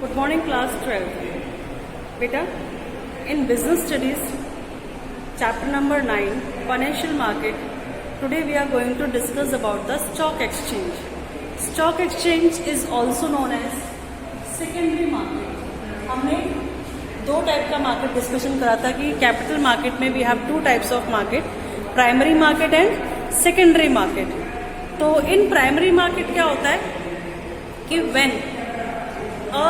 Good morning, class 12. Beta, in business studies, chapter number 9, financial market, today we are going to discuss about the stock exchange. Stock exchange is also known as secondary market. हमने दो type का market discussion करा था कि capital market में we have two types of market, primary market and secondary market. तो in primary market क्या होता है कि when a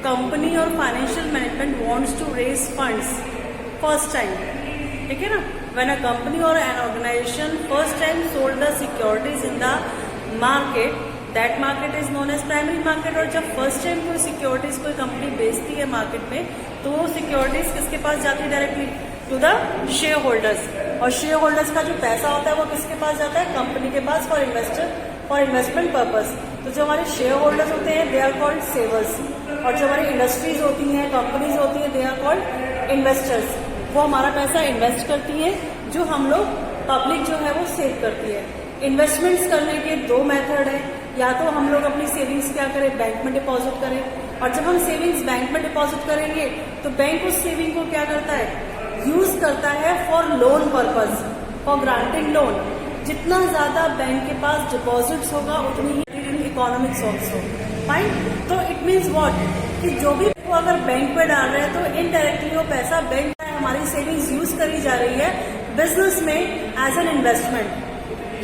company or financial management wants to raise funds first time, ठीक है ना, when a company or an organization first time sold the securities in the market, that market is known as primary market. और जब first time कोई securities कोई company बेचती है market में तो वो securities किसके पास जाती है? Directly to the share holders. और शेयर होल्डर्स का जो पैसा होता है वो किसके पास जाता है? कंपनी के पास फॉर इन्वेस्टमेंट पर्पज. तो जो हमारे शेयर होल्डर्स होते हैं दे आर कॉल्ड सेवर्स, और जो हमारी इंडस्ट्रीज होती हैं, कंपनीज होती हैं, दे आर कॉल्ड इन्वेस्टर्स. वो हमारा पैसा इन्वेस्ट करती है जो हम लोग पब्लिक जो है वो सेव करती है. इन्वेस्टमेंट्स करने के दो मेथड है, या तो हम लोग अपनी सेविंग्स क्या करें, बैंक में डिपॉजिट करें. और जब हम सेविंग्स बैंक में डिपॉजिट करेंगे तो बैंक उस सेविंग को क्या करता है? यूज करता है for loan purpose, for granting loan. जितना ज्यादा बैंक के पास डिपॉजिट्स होगा उतनी ही इकोनॉमिक्स ऑल्सो. फाइन. तो इट मीन्स व्हाट कि जो भी वो अगर बैंक पे डाल रहे हैं तो इनडायरेक्टली वो पैसा बैंक में हमारी सेविंग्स यूज करी जा रही है बिजनेस में एज एन इन्वेस्टमेंट.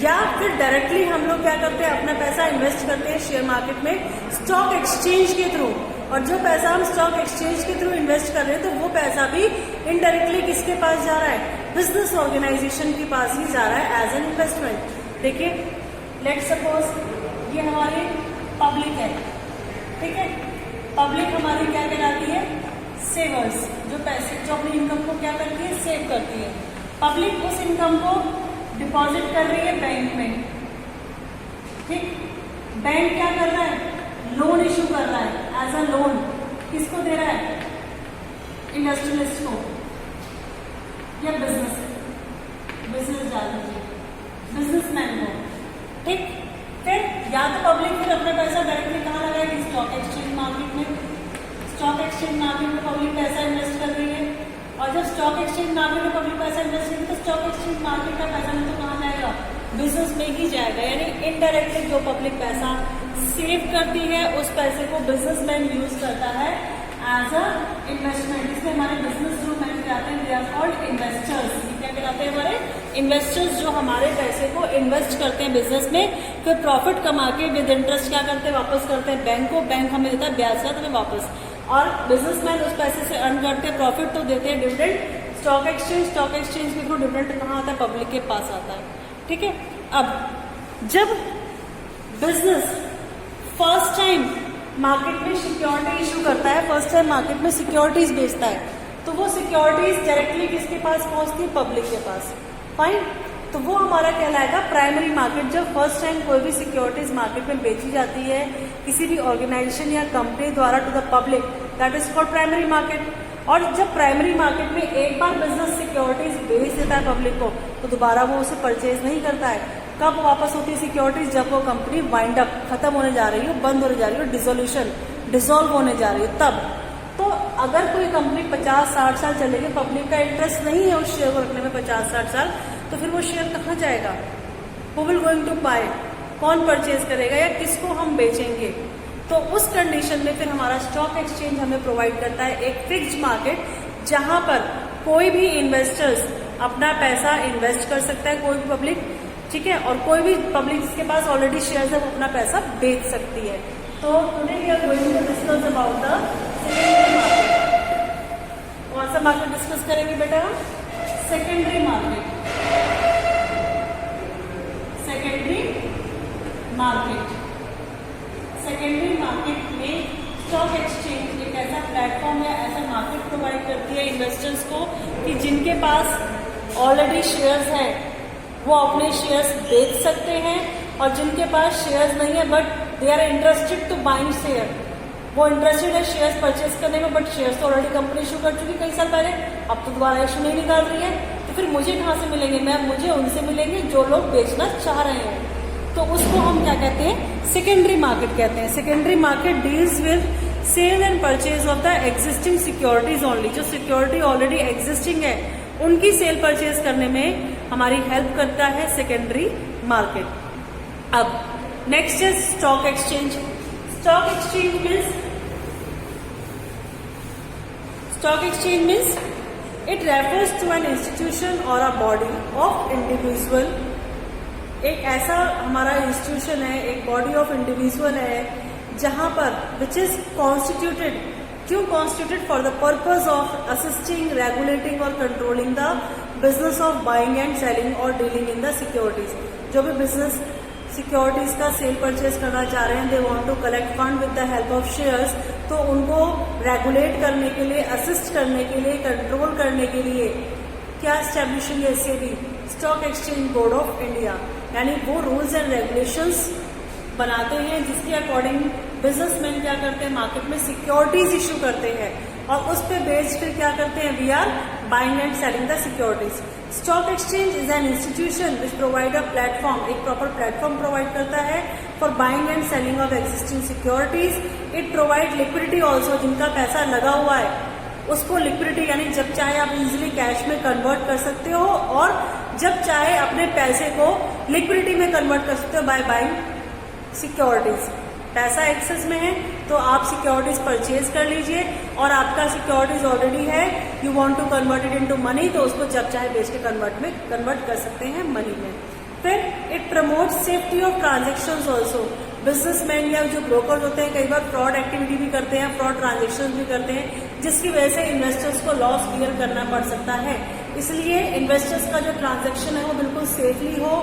या फिर डायरेक्टली हम लोग क्या करते हैं, अपना पैसा इन्वेस्ट करते हैं शेयर मार्केट में स्टॉक एक्सचेंज के थ्रू. और जो पैसा हम स्टॉक एक्सचेंज के थ्रू इन्वेस्ट कर रहे हैं तो वो पैसा भी इनडायरेक्टली किसके पास जा रहा है? बिजनेस ऑर्गेनाइजेशन के पास ही जा रहा है एज एन इन्वेस्टमेंट. देखिए, लेट्स सपोज ये हमारी पब्लिक है, ठीक है. पब्लिक हमारी क्या कहलाती है? सेवर्स. जो पैसे जो अपनी इनकम को क्या करती है? सेव करती है. पब्लिक उस इनकम को डिपॉजिट कर रही है बैंक में, ठीक. बैंक क्या कर रहा है? लोन इशू कर रहा है एज अ लोन. किसको दे रहा है? इंडस्ट्रियलिस्ट को या बिजनेस डाल दीजिए, बिजनेसमैन को, ठीक. फिर या तो पब्लिक फिर अपना पैसा डायरेक्टली कहाँ लगाएगी? स्टॉक एक्सचेंज मार्केट में. स्टॉक एक्सचेंज मार्केट में पब्लिक पैसा इन्वेस्ट कर रही है. और जब स्टॉक एक्सचेंज मार्केट में पब्लिक पैसा इन्वेस्ट करेगी तो स्टॉक एक्सचेंज मार्केट का पैसा नहीं तो कहाँ जाएगा? बिजनेस में ही जाएगा. यानी इनडायरेक्टली जो पब्लिक पैसा सेव करती है उस पैसे को बिजनेसमैन यूज करता है एज अ इन्वेस्टमेंट. इसमें हमारे बिजनेस जो मैन कहते हैं दे आर कॉल्ड इन्वेस्टर्स. क्या कहलाते हैं? हमारे इन्वेस्टर्स जो हमारे पैसे को इन्वेस्ट करते हैं बिजनेस में, फिर प्रॉफिट कमा के विद इंटरेस्ट क्या करते हैं? वापस करते हैं बैंक को. बैंक हमें देता है ब्याज का हमें वापस. और बिजनेसमैन उस पैसे से अर्न करते हैं प्रॉफिट, तो देते हैं डिविडेंड. स्टॉक एक्सचेंज के थ्रू डिविडेंड कहाँ आता है? पब्लिक के पास आता है, ठीक है. अब जब बिजनेस फर्स्ट टाइम मार्केट में सिक्योरिटी इशू करता है, फर्स्ट टाइम मार्केट में सिक्योरिटीज बेचता है, तो वो सिक्योरिटीज डायरेक्टली किसके पास पहुंचती है? पब्लिक के पास. फाइन. तो वो हमारा कहलाएगा प्राइमरी मार्केट. जब फर्स्ट टाइम कोई भी सिक्योरिटीज मार्केट में बेची जाती है किसी भी ऑर्गेनाइजेशन या कंपनी द्वारा to the public, that is called primary market. और जब प्राइमरी मार्केट में एक बार बिजनेस सिक्योरिटीज बेच देता है पब्लिक को तो दोबारा वो उसे परचेज नहीं करता है. कब वापस होती है सिक्योरिटीज? जब वो कंपनी वाइंड अप, खत्म होने जा रही हो, बंद होने जा रही हो, डिसॉल्व होने जा रही हो, तब. तो अगर कोई कंपनी 50-60 साल चलेगी, पब्लिक का इंटरेस्ट नहीं है उस शेयर को रखने में 50-60 साल, तो फिर वो शेयर कहाँ जाएगा? Who will going to buy? कौन परचेज करेगा या किसको हम बेचेंगे? तो उस कंडीशन में फिर हमारा स्टॉक एक्सचेंज हमें प्रोवाइड करता है एक फिक्स्ड मार्केट जहां पर कोई भी इन्वेस्टर्स अपना पैसा इन्वेस्ट कर सकता है, कोई भी पब्लिक, ठीक है. और कोई भी पब्लिक जिसके पास ऑलरेडी शेयर्स है वो अपना पैसा बेच सकती है. तो today we are going to discuss about the secondary market. कौन सा मार्केट डिस्कस करेंगे बेटा? Secondary market. सेकेंडरी मार्केट में स्टॉक एक्सचेंज एक ऐसा प्लेटफॉर्म या ऐसा मार्केट प्रोवाइड करती है इन्वेस्टर्स को कि जिनके पास ऑलरेडी शेयर्स हैं वो अपने शेयर्स बेच सकते हैं, और जिनके पास शेयर्स नहीं है but they are interested to buying share, वो इंटरेस्टेड है शेयर्स परचेज करने में, बट शेयर्स तो ऑलरेडी कंपनी इशू कर चुकी कई साल पहले, अब तो दोबारा इशू नहीं निकाल रही है. तो फिर मुझे कहाँ से मिलेंगे? मुझे उनसे मिलेंगे जो लोग बेचना चाह रहे हैं. तो उसको हम क्या कहते हैं? सेकेंडरी मार्केट कहते हैं. Secondary market deals with sale and purchase of the existing securities only, जो सिक्योरिटी ऑलरेडी एग्जिस्टिंग है उनकी सेल परचेज करने में हमारी हेल्प करता है सेकेंडरी मार्केट। अब next is stock exchange. Stock exchange means it refers to an institution और अ बॉडी ऑफ इंडिविजुअल। एक ऐसा हमारा इंस्टीट्यूशन है, एक बॉडी ऑफ इंडिविजुअल है जहां पर विच इज कॉन्स्टिट्यूटेड, क्यों constituted, for the purpose of assisting, regulating और controlling the business of buying and selling और डीलिंग इन द सिक्योरिटीज। जो भी बिजनेस सिक्योरिटीज का सेल परचेज करना चाह रहे हैं, they want to collect fund with the help of shares, तो उनको रेगुलेट करने के लिए, असिस्ट करने के लिए, कंट्रोल करने के लिए क्या एस्टेब्लिशिंग है SEBI, stock exchange board of India. यानी वो रूल्स एंड रेगुलेशंस बनाते हैं जिसके अकॉर्डिंग बिजनेसमैन क्या करते हैं, मार्केट में सिक्योरिटीज इश्यू करते हैं और उस पे बेस्ड फिर क्या करते हैं, we are buying and selling the securities. Stock exchange is an institution which provide a platform, एक प्रॉपर प्लेटफॉर्म प्रोवाइड करता है for buying and selling of existing securities. It provide liquidity also, जिनका पैसा लगा हुआ है उसको लिक्विडिटी, यानी जब चाहे आप इजीली कैश में कन्वर्ट कर सकते हो और जब चाहे अपने पैसे को लिक्विडिटी में कन्वर्ट कर सकते हो बाय बाइंग सिक्योरिटीज। पैसा एक्सेस में है तो आप सिक्योरिटीज परचेज कर लीजिए और आपका सिक्योरिटीज ऑलरेडी है, you want to convert it into money, तो उसको जब चाहे बेच के कन्वर्ट कर सकते हैं मनी में। फिर it promotes safety of transactions also. Businessman या जो ब्रोकर होते हैं कई बार फ्रॉड एक्टिविटी भी करते हैं, फ्रॉड ट्रांजेक्शन भी करते हैं, जिसकी वजह से इन्वेस्टर्स को लॉस बियर करना पड़ सकता है। इसलिए इन्वेस्टर्स का जो ट्रांजेक्शन है वो बिल्कुल सेफली हो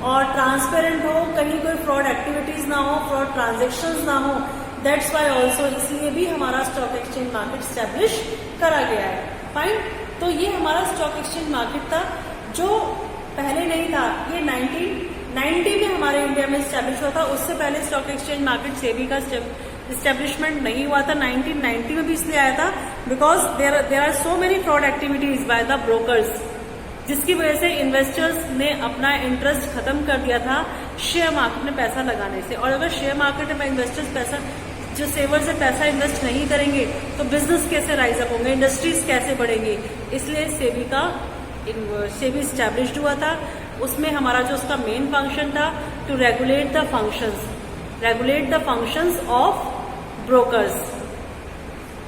और ट्रांसपेरेंट हो, कहीं कोई फ्रॉड एक्टिविटीज ना हो, फ्रॉड ट्रांजेक्शन्स ना हो। दैट्स वाई ऑल्सो, इसलिए भी हमारा स्टॉक एक्सचेंज मार्केट स्टैब्लिश करा गया है। फाइन, तो ये हमारा स्टॉक एक्सचेंज मार्केट था जो पहले नहीं था, ये 1990 में हमारे इंडिया में स्टैब्लिश हुआ था। उससे पहले स्टॉक एक्सचेंज मार्केट सेबी का इस्टेब्लिशमेंट नहीं हुआ था। 1990 में भी इसलिए आया था because there are so many fraud activities by the brokers, जिसकी वजह से इन्वेस्टर्स ने अपना इंटरेस्ट खत्म कर दिया था शेयर मार्केट में पैसा लगाने से। और अगर शेयर मार्केट में इन्वेस्टर्स पैसा, जो सेवर से पैसा इन्वेस्ट नहीं करेंगे तो बिजनेस कैसे राइज अप होंगे, इंडस्ट्रीज कैसे बढ़ेंगे। इसलिए सेबी स्टैब्लिश्ड हुआ था। उसमें हमारा जो उसका मेन फंक्शन था to regulate the functions of brokers.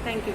Thank you.